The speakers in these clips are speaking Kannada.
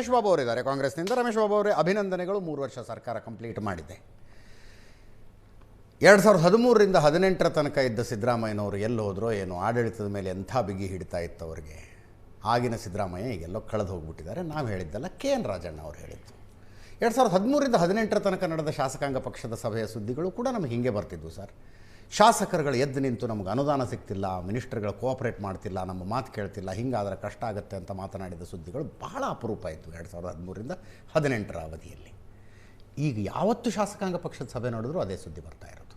ರಮೇಶ್ ಬಾಬು ಅವರಿದ್ದಾರೆ ಕಾಂಗ್ರೆಸ್ನಿಂದ. ರಮೇಶ್ ಬಾಬು ಅವರೇ, ಅಭಿನಂದನೆಗಳು. 3 ವರ್ಷ ಸರ್ಕಾರ ಕಂಪ್ಲೀಟ್ ಮಾಡಿದೆ. 2013ರಿಂದ 2018 ತನಕ ಇದ್ದ ಸಿದ್ದರಾಮಯ್ಯನವರು ಎಲ್ಲಿ ಹೋದ್ರೋ ಏನೋ, ಆಡಳಿತದ ಮೇಲೆ ಎಂಥ ಬಿಗಿ ಹಿಡಿತಾ ಇತ್ತು ಅವರಿಗೆ. ಆಗಿನ ಸಿದ್ದರಾಮಯ್ಯ ಈಗೆಲ್ಲೋ ಕಳೆದು ಹೋಗ್ಬಿಟ್ಟಿದ್ದಾರೆ. ನಾವು ಹೇಳಿದ್ದಲ್ಲ, KN ರಾಜಣ್ಣ ಅವರು ಹೇಳಿದ್ದು. 2013ರಿಂದ 2018 ತನಕ ನಡೆದ ಶಾಸಕಾಂಗ ಪಕ್ಷದ ಸಭೆಯ ಸುದ್ದಿಗಳು ಕೂಡ ನಮಗೆ ಹಿಂಗೆ ಬರ್ತಿದ್ವು ಸರ್. ಶಾಸಕರುಗಳು ಎದ್ದು ನಿಂತು ನಮಗೆ ಅನುದಾನ ಸಿಗ್ತಿಲ್ಲ, ಮಿನಿಸ್ಟರ್ಗಳು ಕೋಆಪ್ರೇಟ್ ಮಾಡ್ತಿಲ್ಲ, ನಮ್ಮ ಮಾತು ಕೇಳ್ತಿಲ್ಲ, ಹಿಂಗಾದರೆ ಕಷ್ಟ ಆಗುತ್ತೆ ಅಂತ ಮಾತನಾಡಿದ ಸುದ್ದಿಗಳು ಬಹಳ ಅಪರೂಪ ಇತ್ತು 2013ರಿಂದ 2018 ಅವಧಿಯಲ್ಲಿ. ಈಗ ಯಾವತ್ತು ಶಾಸಕಾಂಗ ಪಕ್ಷದ ಸಭೆ ನೋಡಿದ್ರು ಅದೇ ಸುದ್ದಿ ಬರ್ತಾ ಇರೋದು.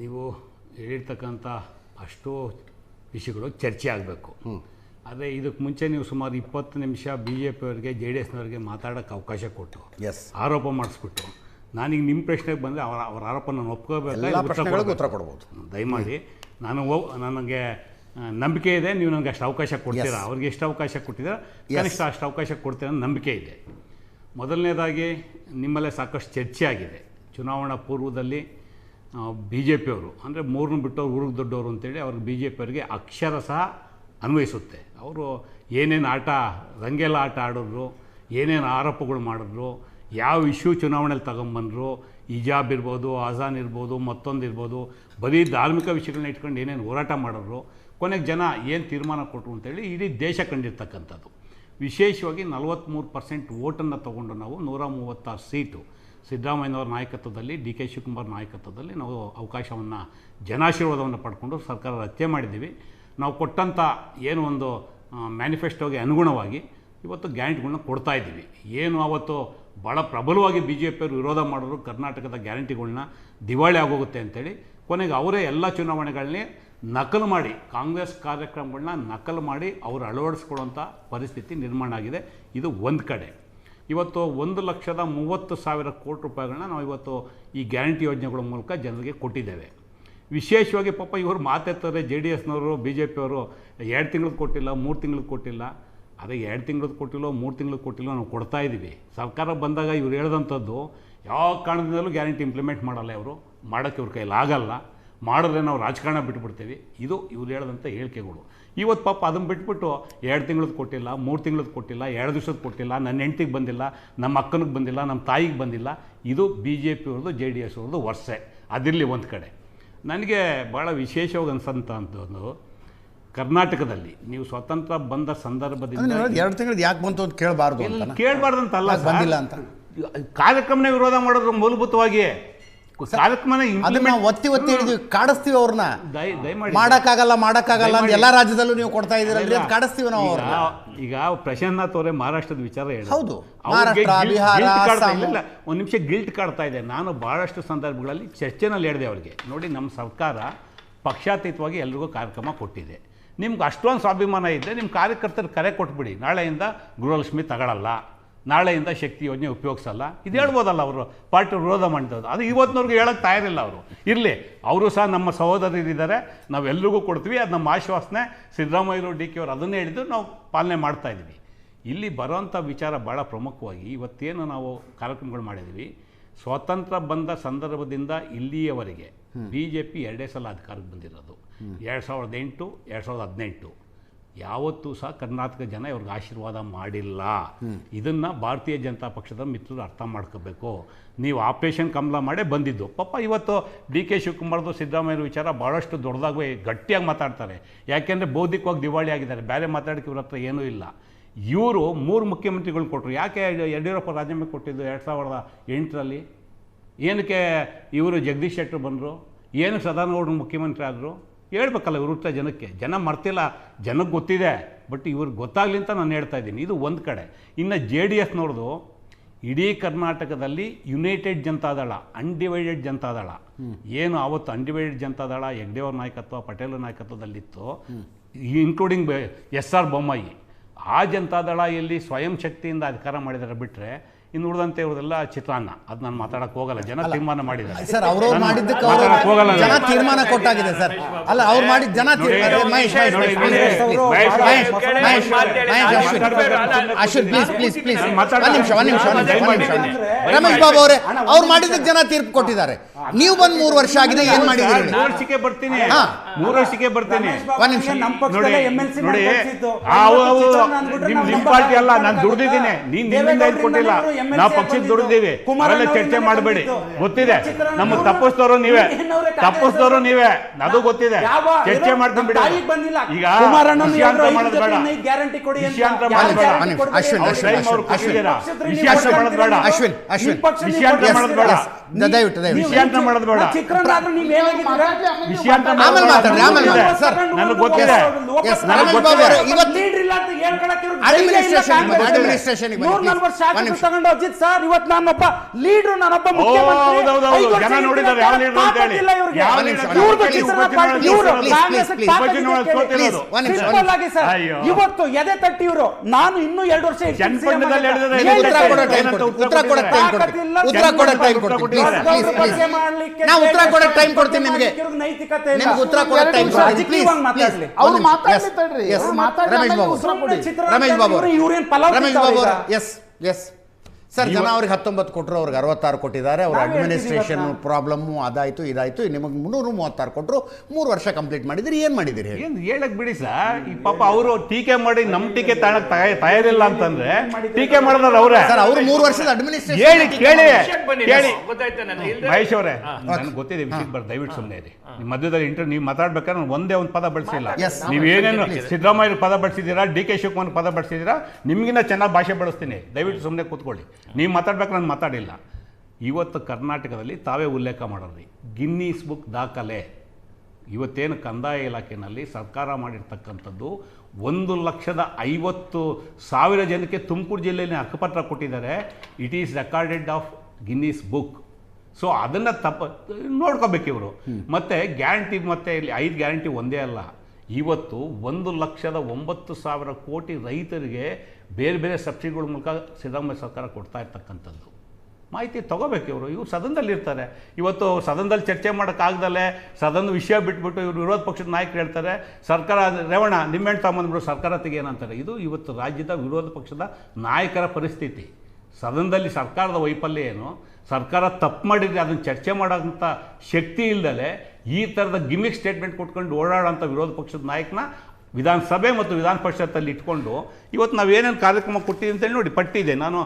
ನೀವು ಹೇಳಿರ್ತಕ್ಕಂಥ ಅಷ್ಟು ವಿಷಯಗಳು ಚರ್ಚೆ ಆಗಬೇಕು. ಆದರೆ ಇದಕ್ಕೆ ಮುಂಚೆ ನೀವು ಸುಮಾರು 20 ನಿಮಿಷ BJP ಅವರಿಗೆ JDSನವರಿಗೆ ಮಾತಾಡೋಕ್ಕೆ ಅವಕಾಶ ಕೊಟ್ಟು ಆರೋಪ ಮಾಡಿಸ್ಬಿಟ್ಟು ನಾನೀಗ ನಿಮ್ಮ ಪ್ರಶ್ನೆಗೆ ಬಂದರೆ ಅವರ ಆರೋಪ ನಾನು ಒಪ್ಕೋಬೇಕು, ಉತ್ತರ ಕೊಡ್ಬೋದು. ದಯಮಾಡಿ ನನಗೆ ನಂಬಿಕೆ ಇದೆ, ನೀವು ನನಗೆ ಅಷ್ಟು ಅವಕಾಶ ಕೊಡ್ತೀರಾ. ಅವ್ರಿಗೆ ಎಷ್ಟು ಅವಕಾಶ ಕೊಟ್ಟಿದ್ದೀರಾ, ಕನಿಷ್ಠ ಅಷ್ಟು ಅವಕಾಶ ಕೊಡ್ತೀರಾ ಅನ್ನೋ ನಂಬಿಕೆ ಇದೆ. ಮೊದಲನೇದಾಗಿ ನಿಮ್ಮಲ್ಲೇ ಸಾಕಷ್ಟು ಚರ್ಚೆ ಆಗಿದೆ. ಚುನಾವಣಾ ಪೂರ್ವದಲ್ಲಿ BJP ಅವರು ಅಂದರೆ ಮೂರನ್ನು ಬಿಟ್ಟವ್ರು ಊರಿಗೆ ದೊಡ್ಡವರು ಅಂತೇಳಿ ಅವ್ರಿಗೆ BJP ಅವರಿಗೆ ಅಕ್ಷರ ಸಹ ಅನ್ವಯಿಸುತ್ತೆ. ಅವರು ಏನೇನು ರಂಗೆಲ್ಲ ಆಟ ಆಡಿದ್ರು, ಏನೇನು ಆರೋಪಗಳು ಮಾಡಿದ್ರು, ಯಾವ ಇಶ್ಯೂ ಚುನಾವಣೆಯಲ್ಲಿ ತಗೊಂಬಂದರು, ಹಿಜಾಬ್ ಇರ್ಬೋದು, ಅಜಾನ್ ಇರ್ಬೋದು, ಮತ್ತೊಂದು ಇರ್ಬೋದು, ಬರೀ ಧಾರ್ಮಿಕ ವಿಷಯಗಳನ್ನ ಇಟ್ಕೊಂಡು ಏನೇನು ಹೋರಾಟ ಮಾಡಿದ್ರು, ಕೊನೆಗೆ ಜನ ಏನು ತೀರ್ಮಾನ ಕೊಟ್ಟರು ಅಂತೇಳಿ ಇಡೀ ದೇಶ ಕಂಡಿರ್ತಕ್ಕಂಥದ್ದು. ವಿಶೇಷವಾಗಿ 43% ವೋಟನ್ನು ತೊಗೊಂಡು ನಾವು 136 ಸೀಟು ಸಿದ್ದರಾಮಯ್ಯನವರ ನಾಯಕತ್ವದಲ್ಲಿ, DK ಶಿವಕುಮಾರ್ ನಾಯಕತ್ವದಲ್ಲಿ ನಾವು ಅವಕಾಶವನ್ನು, ಜನಾಶೀರ್ವಾದವನ್ನು ಪಡ್ಕೊಂಡು ಸರ್ಕಾರ ರಚನೆ ಮಾಡಿದ್ದೀವಿ. ನಾವು ಕೊಟ್ಟಂಥ ಏನು ಒಂದು ಮ್ಯಾನಿಫೆಸ್ಟೋಗೆ ಅನುಗುಣವಾಗಿ ಇವತ್ತು ಗ್ಯಾರಂಟಿಗಳನ್ನ ಕೊಡ್ತಾ ಇದ್ದೀವಿ. ಏನು ಅವತ್ತು ಭಾಳ ಪ್ರಬಲವಾಗಿ BJP ಅವರು ವಿರೋಧ ಮಾಡಿದ್ರು, ಕರ್ನಾಟಕದ ಗ್ಯಾರಂಟಿಗಳನ್ನ ದಿವಾಳಿ ಆಗೋಗುತ್ತೆ ಅಂತೇಳಿ ಕೊನೆಗೆ ಅವರೇ ಎಲ್ಲ ಚುನಾವಣೆಗಳನ್ನೇ ನಕಲು ಮಾಡಿ, ಕಾಂಗ್ರೆಸ್ ಕಾರ್ಯಕ್ರಮಗಳನ್ನ ನಕಲು ಮಾಡಿ ಅವರು ಅಳವಡಿಸ್ಕೊಳ್ಳೋಂಥ ಪರಿಸ್ಥಿತಿ ನಿರ್ಮಾಣ ಆಗಿದೆ. ಇದು ಒಂದು ಕಡೆ. ಇವತ್ತು 1,30,000 ಕೋಟಿ ರೂಪಾಯಿಗಳನ್ನ ನಾವು ಇವತ್ತು ಈ ಗ್ಯಾರಂಟಿ ಯೋಜನೆಗಳ ಮೂಲಕ ಜನರಿಗೆ ಕೊಟ್ಟಿದ್ದೇವೆ. ವಿಶೇಷವಾಗಿ ಪಾಪ ಇವರು ಮಾತೆತ್ತಾರೆ, JDSನವರು BJP ಅವರು 2 ತಿಂಗ್ಳಿಗೆ ಕೊಟ್ಟಿಲ್ಲ, 3 ತಿಂಗ್ಳಿಗೆ ಕೊಟ್ಟಿಲ್ಲ. ಅದೇ 2 ತಿಂಗ್ಳಿಗೆ ಕೊಟ್ಟಿಲ್ಲೋ 3 ತಿಂಗ್ಳಿಗೆ ಕೊಟ್ಟಿಲ್ಲೋ ನಾವು ಕೊಡ್ತಾ ಇದ್ದೀವಿ. ಸರ್ಕಾರ ಬಂದಾಗ ಇವ್ರು ಹೇಳಿದಂಥದ್ದು ಯಾವ ಕಾರಣದಿಂದಲೂ ಗ್ಯಾರಂಟಿ ಇಂಪ್ಲಿಮೆಂಟ್ ಮಾಡಲ್ಲ, ಇವರು ಮಾಡೋಕ್ಕೆ ಇವ್ರ ಕೈಯಲ್ಲಿ ಆಗಲ್ಲ, ಮಾಡಿದ್ರೆ ನಾವು ರಾಜಕಾರಣ ಬಿಟ್ಬಿಡ್ತೀವಿ. ಇದು ಇವ್ರು ಹೇಳಿದಂಥ ಹೇಳಿಕೆಗಳು. ಇವತ್ತು ಪಾಪ ಅದನ್ನು ಬಿಟ್ಬಿಟ್ಟು 2 ತಿಂಗ್ಳದ್ದು ಕೊಟ್ಟಿಲ್ಲ, 3 ತಿಂಗ್ಳದ್ದು ಕೊಟ್ಟಿಲ್ಲ, 2 ದಿವಸದ ಕೊಟ್ಟಿಲ್ಲ, ನನ್ನ ಹೆಂಡ್ತಿಗೆ ಬಂದಿಲ್ಲ, ನಮ್ಮ ಅಕ್ಕನಿಗೆ ಬಂದಿಲ್ಲ, ನಮ್ಮ ತಾಯಿಗೆ ಬಂದಿಲ್ಲ. ಇದು BJP ಅವ್ರದ್ದು JDS ಅವ್ರದ್ದು ವರ್ಷೆ. ಅದಿರಲಿ ಒಂದು ಕಡೆ. ನನಗೆ ಭಾಳ ವಿಶೇಷವಾಗಿ ಅನ್ಸಂಥದ್ದು, ಕರ್ನಾಟಕದಲ್ಲಿ ನೀವು ಸ್ವತಂತ್ರ ಬಂದ ಸಂದರ್ಭದಿಂದ 2 ತಿಂಗಳು ಯಾಕೆ ಬಂತು ಅಂತ ಕೇಳಬಾರ್ದಂತಲ್ಲ, ಬಂದಿಲ್ಲ ಅಂತ ಕಾರ್ಯಕ್ರಮನೇ ವಿರೋಧ ಮಾಡೋದು ಮೂಲಭೂತವಾಗಿ. ಕಾರ್ಯಕ್ರಮ ಒತ್ತಿ ಹೇಳಿದ್ವಿ, ಕಾಡಿಸ್ತೀವಿ ಅವ್ರನ್ನ. ಮಾಡಕ್ಕಾಗಲ್ಲ ಅಂತ ಎಲ್ಲ ರಾಜ್ಯದಲ್ಲೂ ನೀವು ಕೊಡ್ತಾ ಇದ್ದೀರಲ್ರಿ, ಅದು ಕಾಡಿಸ್ತೀವಿ ನಾವು. ಈಗ ಪ್ರಶಾಂತ್ ಅವರೇ ಮಹಾರಾಷ್ಟ್ರದ ವಿಚಾರ ಹೇಳಿ, ಹೌದು, ಒಂದು ನಿಮಿಷ ಗಿಲ್ಟ್ ಕಾಡ್ತಾ ಇದೆ. ನಾನು ಭಾಳಷ್ಟು ಸಂದರ್ಭಗಳಲ್ಲಿ ಚರ್ಚೆನಲ್ಲಿ ಹೇಳಿದೆ ಅವ್ರಿಗೆ, ನೋಡಿ ನಮ್ಮ ಸರ್ಕಾರ ಪಕ್ಷಾತೀತವಾಗಿ ಎಲ್ರಿಗೂ ಕಾರ್ಯಕ್ರಮ ಕೊಟ್ಟಿದೆ, ನಿಮ್ಗೆ ಅಷ್ಟೊಂದು ಸ್ವಾಭಿಮಾನ ಇದ್ದರೆ ನಿಮ್ಮ ಕಾರ್ಯಕರ್ತರು ಕರೆ ಕೊಟ್ಬಿಡಿ, ನಾಳೆಯಿಂದ ಗೃಹಲಕ್ಷ್ಮಿ ತಗೊಳ್ಳಲ್ಲ, ನಾಳೆಯಿಂದ ಶಕ್ತಿ ಯೋಜನೆ ಉಪಯೋಗಿಸಲ್ಲ, ಇದು ಹೇಳ್ಬೋದಲ್ಲ. ಅವರು ಪಾರ್ಟಿ ವಿರೋಧ ಮಾಡ್ತದ್ದು, ಅದು ಇವತ್ತಿನವ್ರಿಗೆ ಹೇಳೋಕ್ಕೆ ತಯಾರಿಲ್ಲ. ಅವರು ಇರಲಿ, ಅವರು ಸಹ ನಮ್ಮ ಸಹೋದರರಿದ್ದಾರೆ, ನಾವೆಲ್ಲರಿಗೂ ಕೊಡ್ತೀವಿ, ಅದು ನಮ್ಮ ಆಶ್ವಾಸನೆ. ಸಿದ್ದರಾಮಯ್ಯರು DK ಅವರು ಅದನ್ನೇ ಹೇಳಿದ್ದು, ನಾವು ಪಾಲನೆ ಮಾಡ್ತಾಯಿದ್ದೀವಿ. ಇಲ್ಲಿ ಬರೋವಂಥ ವಿಚಾರ ಭಾಳ ಪ್ರಮುಖವಾಗಿ ಇವತ್ತೇನು ನಾವು ಕಾರ್ಯಕ್ರಮಗಳು ಮಾಡಿದ್ದೀವಿ, ಸ್ವಾತಂತ್ರ್ಯ ಬಂದ ಸಂದರ್ಭದಿಂದ ಇಲ್ಲಿಯವರೆಗೆ BJP 2 ಸಲ ಅಧಿಕಾರಕ್ಕೆ ಬಂದಿರೋದು. 2008, 2018 ಯಾವತ್ತೂ ಸಹ ಕರ್ನಾಟಕ ಜನ ಇವ್ರಿಗೆ ಆಶೀರ್ವಾದ ಮಾಡಿಲ್ಲ. ಇದನ್ನು ಭಾರತೀಯ ಜನತಾ ಪಕ್ಷದ ಮಿತ್ರರು ಅರ್ಥ ಮಾಡ್ಕೋಬೇಕು. ನೀವು ಆಪರೇಷನ್ ಕಮಲ ಮಾಡೇ ಬಂದಿದ್ದು. ಪಾಪ ಇವತ್ತು DK ಶಿವಕುಮಾರ್ದು ಸಿದ್ದರಾಮಯ್ಯ ವಿಚಾರ ಭಾಳಷ್ಟು ದೊಡ್ಡದಾಗಿ ಗಟ್ಟಿಯಾಗಿ ಮಾತಾಡ್ತಾರೆ. ಯಾಕೆಂದರೆ ಬೌದ್ಧಿಕವಾಗಿ ದಿವಾಳಿ ಆಗಿದ್ದಾರೆ, ಬೇರೆ ಮಾತಾಡೋಕ್ಕೆ ಇವ್ರ ಹತ್ರ ಏನೂ ಇಲ್ಲ. ಇವರು 3 ಮುಖ್ಯಮಂತ್ರಿಗಳು ಕೊಟ್ಟರು. ಯಾಕೆ ಯಡಿಯೂರಪ್ಪ ರಾಜೀನಾಮೆ ಕೊಟ್ಟಿದ್ದು 2008ರಲ್ಲಿ? ಏನಕ್ಕೆ ಇವರು ಜಗದೀಶ್ ಶೆಟ್ಟರ್ ಬಂದರು? ಏನಕ್ಕೆ ಸದಾನಗೌಡರು ಮುಖ್ಯಮಂತ್ರಿ ಆದರು? ಹೇಳ್ಬೇಕಲ್ಲ ಇವ್ರ ಹತ್ರ ಜನಕ್ಕೆ. ಜನ ಮರ್ತಿಲ್ಲ, ಜನಕ್ಕೆ ಗೊತ್ತಿದೆ, ಬಟ್ ಇವ್ರಿಗೆ ಗೊತ್ತಾಗಲಿ ಅಂತ ನಾನು ಹೇಳ್ತಾ ಇದ್ದೀನಿ. ಇದು ಒಂದು ಕಡೆ. ಇನ್ನು JDS ನೋಡ್ದು ಇಡೀ ಕರ್ನಾಟಕದಲ್ಲಿ ಯುನೈಟೆಡ್ ಜನತಾದಳ, ಅನ್ಡಿವೈಡೆಡ್ ಜನತಾದಳ ಏನು ಆವತ್ತು ಅನ್ಡಿವೈಡೆಡ್ ಜನತಾದಳ ಹೆಗ್ಡೆಯವರ ನಾಯಕತ್ವ, ಪಟೇಲ್ ನಾಯಕತ್ವದಲ್ಲಿತ್ತು, ಇನ್ಕ್ಲೂಡಿಂಗ್ SR ಬೊಮ್ಮಾಯಿ, ಆ ಜನತಾದಳ ಎಲ್ಲಿ ಸ್ವಯಂ ಶಕ್ತಿಯಿಂದ ಅಧಿಕಾರ ಮಾಡಿದರೆ ಬಿಟ್ಟರೆ ಇನ್ನು ಉಳಿದಂತೆ ಇರೋದೆಲ್ಲ ಚಿತ್ರಾನ್ನ. ಅದು ನಾನು ಮಾತಾಡಕ್ಕೆ ಹೋಗಲ್ಲ, ಜನ ತೀರ್ಮಾನ ಮಾಡಿದ್ದಾರೆ ಸರ್. ಅವರು ಮಾಡಿದ್ದಕ್ಕೆ ಮಾತಾಡಕ್ಕೆ ಹೋಗಲ್ಲ ಜನ ತೀರ್ಮಾನ ಕೊಟ್ಟಾಗಿದೆ ಸರ್. ಅಲ್ಲ, ಅವ್ರು ಮಾಡಿದ ಜನ ತೀರ್ಮಾನ. ಮಹೇಶ್ ಅಶ್ವಿನ್ ಪ್ಲೀಸ್ ಒಂದ್ ನಿಮಿಷ. ರಮೇಶ್ ಬಾಬು ಅವರೇ, ಅವ್ರು ಮಾಡಿದ್ದಕ್ಕೆ ಜನ ತೀರ್ಪು ಕೊಟ್ಟಿದ್ದಾರೆ. ನೀವು ಬಂದು 3 ವರ್ಷ ಆಗಿದೆ, ಏನ್ ಮಾಡಿದ್ದೀರಿ? 3 ವರ್ಷಕ್ಕೆ ಬರ್ತೀನಿ, 3 ವರ್ಷಕ್ಕೆ ಬರ್ತೀನಿ. ಒಂದ್ ನಿಮಿಷ ನೋಡಿ, ನಿಮ್ ಪಾರ್ಟಿ ಅಲ್ಲ, ನಾನು ದುಡ್ದಿದ್ದೀನಿ, ನಿಮ್ಮಿಂದ ಇದು ಕೊಟ್ಟಿಲ್ಲ. ನಾವು ಪಕ್ಷಕ್ಕೆ ದುಡಿದೀವಿ, ಅವೆಲ್ಲ ಚರ್ಚೆ ಮಾಡಬೇಡಿ. ಗೊತ್ತಿದೆ, ನಮ್ಮ ತಪ್ಪಿಸ್ತವ್ರು ನೀವೇ, ಅದು ಗೊತ್ತಿದೆ. ಚರ್ಚೆ ಮಾಡ್ಕೊಂಡ್ ಬಿಡಿ. ಈಗ ವಿಷಯ ಅಂತ ಮಾಡೋದು ಬೇಡ, ವಿಷಯ ಅಂತ ಮಾಡೋದು ಬೇಡ, ವಿಷಯ ಅಂತ ಮಾಡೋದು ಬೇಡ, ವಿಷಯ ಅಂತ ಮಾಡೋದು ಬೇಡ, ದಯವಿಟ್ಟು ವಿಷಯ ಅಂತ ಮಾಡೋದು ಬೇಡ, ವಿಷಯ ಅಂತ ಆಮೇಲೆ ಮಾತಾಡ್ರಿ. ಸರ್, ನನಗೆ ಗೊತ್ತಿದೆ. ಜನ ನೋಡಿದ್ದಾರೆ ಯಾವ ಲೀಡರ್ ಅಂತ ಹೇಳಿ. ಇವತ್ತು ಎದೆ ತಟ್ಟಿ ಇವರು ನಾನು ಇನ್ನೂ 2 ವರ್ಷ ಉತ್ತರ ಕೊಡಕ್ಕೆ ಟೈಮ್ ಕೊಡ್ತೀನಿ ನಿಮಗೆ. ಉತ್ತರ ಕೊಡಕ್ಕೆ ಟೈಮ್ ಕೊಡ್ತೀನಿ. Ramesh Babu yes sir. ಜನ ಅವ್ರಿಗೆ 19 ಕೊಟ್ಟರು, ಅವ್ರಿಗೆ 66 ಕೊಟ್ಟಿದ್ದಾರೆ. ಅವ್ರ ಅಡ್ಮಿನಿಸ್ಟ್ರೇಷನ್ ಪ್ರಾಬ್ಲಮ್ಮು ಅದಾಯ್ತು ಇದಾಯ್ತು. ನಿಮಗೆ 336 ಕೊಟ್ಟರು. 3 ವರ್ಷ ಕಂಪ್ಲೀಟ್ ಮಾಡಿದಿರಿ. ಏನ್ ಮಾಡಿದಿರಿ ಏನು ಹೇಳಕ್ ಬಿಡಿ ಸರ್. ಈ ಪಾಪ ಅವರು ಟೀಕೆ ಮಾಡಿ ನಮ್ಮ ಟೀಕೆ ತಯಾರಿಲ್ಲ ಅಂತಂದ್ರೆ ಟೀಕೆ ಮಾಡಿದ್ರೆ ಅವರೇ ಸರ್. ಅವರು 3 ವರ್ಷದ ಅಡ್ಮಿನಿಸ್ಟ್ರೇಷನ್ ಕೇಳಿ ಮಹೇಶ್ ಅವರೇ, ನನಗೆ ಗೊತ್ತಿದೆ ವಿಷಯಕ್ಕೆ ಬರ್. ದಯವಿಟ್ಟು ಸುಮ್ಮನೆ ಇರಿ. ನಿಮ್ಮ ಮಧ್ಯದಲ್ಲಿ ನೀವು ಮಾತಾಡ್ಬೇಕಾದ್ರೆ ನಾನು ಒಂದೇ ಒಂದು ಪದ ಬಳಸಿಲ್ಲ. ನೀವು ಏನೇನು ಸಿದ್ದರಾಮಯ್ಯ ಪದ ಬಳಸಿದ್ದೀರಾ, ಡಿ ಕೆ ಶಿವಕುಮಾರ್ ಪದ ಬಳಸಿದ್ದೀರಾ, ನಿಮ್ಗಿನ್ನ ಚೆನ್ನಾಗಿ ಭಾಷೆ ಬಳಸ್ತೀನಿ. ದಯವಿಟ್ಟು ಸುಮ್ಮನೆ ಕೂತ್ಕೊಳ್ಳಿ. ನೀವು ಮಾತಾಡ್ಬೇಕು, ನಾನು ಮಾತಾಡಿಲ್ಲ. ಇವತ್ತು ಕರ್ನಾಟಕದಲ್ಲಿ ತಾವೇ ಉಲ್ಲೇಖ ಮಾಡೋದು ಗಿನ್ನೀಸ್ ಬುಕ್ ದಾಖಲೆ. ಇವತ್ತೇನು ಕಂದಾಯ ಇಲಾಖೆಯಲ್ಲಿ ಸರ್ಕಾರ ಮಾಡಿರ್ತಕ್ಕಂಥದ್ದು 1,50,000 ಜನಕ್ಕೆ ತುಮಕೂರು ಜಿಲ್ಲೆಯಲ್ಲಿ ಹಕ್ಕುಪತ್ರ ಕೊಟ್ಟಿದ್ದಾರೆ. It is recorded of Guinness book. So ಅದನ್ನು ನೋಡ್ಕೋಬೇಕು ಇವರು. ಮತ್ತು ಗ್ಯಾರಂಟಿ, ಮತ್ತು ಇಲ್ಲಿ 5 ಗ್ಯಾರಂಟಿ ಒಂದೇ ಅಲ್ಲ. ಇವತ್ತು 1,09,000 ಕೋಟಿ ರೈತರಿಗೆ ಬೇರೆ ಬೇರೆ ಸಬ್ಸಿಡಿಗಳ ಮೂಲಕ ಸಿದ್ದರಾಮಯ್ಯ ಸರ್ಕಾರ ಕೊಡ್ತಾ ಇರ್ತಕ್ಕಂಥದ್ದು ಮಾಹಿತಿ ತೊಗೋಬೇಕು ಇವರು. ಸದನದಲ್ಲಿ ಇರ್ತಾರೆ. ಇವತ್ತು ಸದನದಲ್ಲಿ ಚರ್ಚೆ ಮಾಡೋಕ್ಕಾಗ್ದಲ್ಲೇ ಸದನದ ವಿಷಯ ಬಿಟ್ಬಿಟ್ಟು ಇವರು ವಿರೋಧ ಪಕ್ಷದ ನಾಯಕರು ಹೇಳ್ತಾರೆ ಸರ್ಕಾರ ರೇವಣ್ಣ ನಿಮ್ಮೆಣ್ಣು ತಗೊಂಬಂದ್ಬಿಟ್ಟು ಸರ್ಕಾರ ತೆಗೆಯೇನಂತಾರೆ. ಇದು ಇವತ್ತು ರಾಜ್ಯದ ವಿರೋಧ ಪಕ್ಷದ ನಾಯಕರ ಪರಿಸ್ಥಿತಿ. ಸದನದಲ್ಲಿ ಸರ್ಕಾರದ ವೈಫಲ್ಯ ಏನು, ಸರ್ಕಾರ ತಪ್ಪು ಮಾಡಿದರೆ ಅದನ್ನು ಚರ್ಚೆ ಮಾಡೋಂಥ ಶಕ್ತಿ ಇಲ್ಲದಲೆ ಈ ಥರದ ಗಿಮಿಕ್ ಸ್ಟೇಟ್ಮೆಂಟ್ ಕೊಟ್ಕೊಂಡು ಓಡಾಡೋಂಥ ವಿರೋಧ ಪಕ್ಷದ ನಾಯಕನ ವಿಧಾನಸಭೆ ಮತ್ತು ವಿಧಾನ ಪರಿಷತ್ತಲ್ಲಿ ಇಟ್ಕೊಂಡು ಇವತ್ತು ನಾವು ಏನೇನು ಕಾರ್ಯಕ್ರಮ ಕೊಟ್ಟಿದ್ದೀವಿ ಅಂತೇಳಿ ನೋಡಿ ಪಟ್ಟಿದೆ. ನಾನು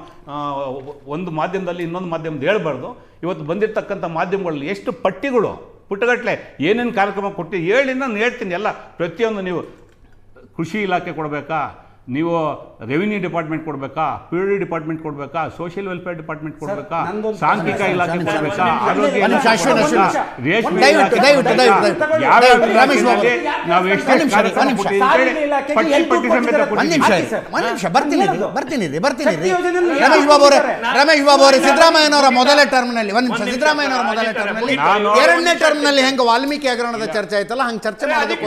ಒಂದು ಮಾಧ್ಯಮದಲ್ಲಿ ಇನ್ನೊಂದು ಮಾಧ್ಯಮದ ಹೇಳ್ಬಾರ್ದು. ಇವತ್ತು ಬಂದಿರತಕ್ಕಂಥ ಮಾಧ್ಯಮಗಳಲ್ಲಿ ಎಷ್ಟು ಪಟ್ಟಿಗಳು ಪುಟ್ಟಗಟ್ಟಲೆ ಏನೇನು ಕಾರ್ಯಕ್ರಮ ಕೊಟ್ಟಿದ್ದು ಹೇಳಿ ನಾನು ಹೇಳ್ತೀನಿ. ಎಲ್ಲ ಪ್ರತಿಯೊಂದು ನೀವು ಕೃಷಿ ಇಲಾಖೆ ಕೊಡಬೇಕಾ, ನೀವು ರೆವಿನ್ಯೂ ಡಿಪಾರ್ಟ್ಮೆಂಟ್ ಕೊಡಬೇಕಾ, ಪಿ ಡಿ ಡಿಪಾರ್ಟ್ಮೆಂಟ್ ಕೊಡಬೇಕಾ, ಸೋಷಿಯಲ್ ವೆಲ್ಫೇರ್ ಡಿಪಾರ್ಟ್ಮೆಂಟ್ ಕೊಡಬೇಕಾ, ಸಾಂಖ್ಯಿಕ ಇಲಾಖೆ ಕೊಡಬೇಕಾ, ಆರೋಗ್ಯ ರೇಷ್ಮೆ ನಾವು ಎಷ್ಟು ಬರ್ತೀನಿ. ರಮೇಶ್ ಬಾಬು ಅವರೇ, ಸಿದ್ದರಾಮಯ್ಯನವರ ಮೊದಲ ಟರ್ಮ್ನಲ್ಲಿ ಸಿದ್ದರಾಮಯ್ಯನವರ ಮೊದಲ ಟರ್ಮ್ನಲ್ಲಿ 2ನೇ ಟರ್ಮ್ನಲ್ಲಿ ಹೆಂಗೆ ವಾಲ್ಮೀಕಿ ಹಗರಣದ ಚರ್ಚೆ ಆಯ್ತಲ್ಲ ಹಂಗೆ ಚರ್ಚೆ ಮಾಡೋದಕ್ಕೆ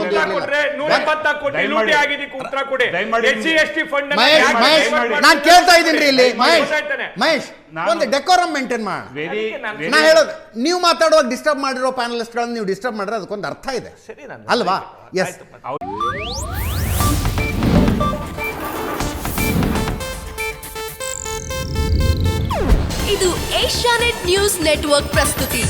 ನಾನು ಕೇಳ್ತಾ ಇದ್ದೀನಿ ಇಲ್ಲಿ. ಮಹೇಶ್ ಒಂದು ಡೆಕೋರಮ್ ಮೇಂಟೈನ್ ಮಾಡೋಣ. ನಾ ಹೇಳೋದು, ನೀವು ಮಾತಾಡುವಾಗ ಡಿಸ್ಟರ್ಬ್ ಮಾಡಿರೋ ಪ್ಯಾನಲಿಸ್ಟ್ಗಳನ್ನು ನೀವು ಡಿಸ್ಟರ್ಬ್ ಮಾಡಿದ್ರೆ ಅದಕ್ಕೊಂದು ಅರ್ಥ ಇದೆ ಅಲ್ವಾ? ಎಸ್. ಇದು ಏಷ್ಯಾನೆಟ್ ನ್ಯೂಸ್ ನೆಟ್ವರ್ಕ್ ಪ್ರಸ್ತುತಿ.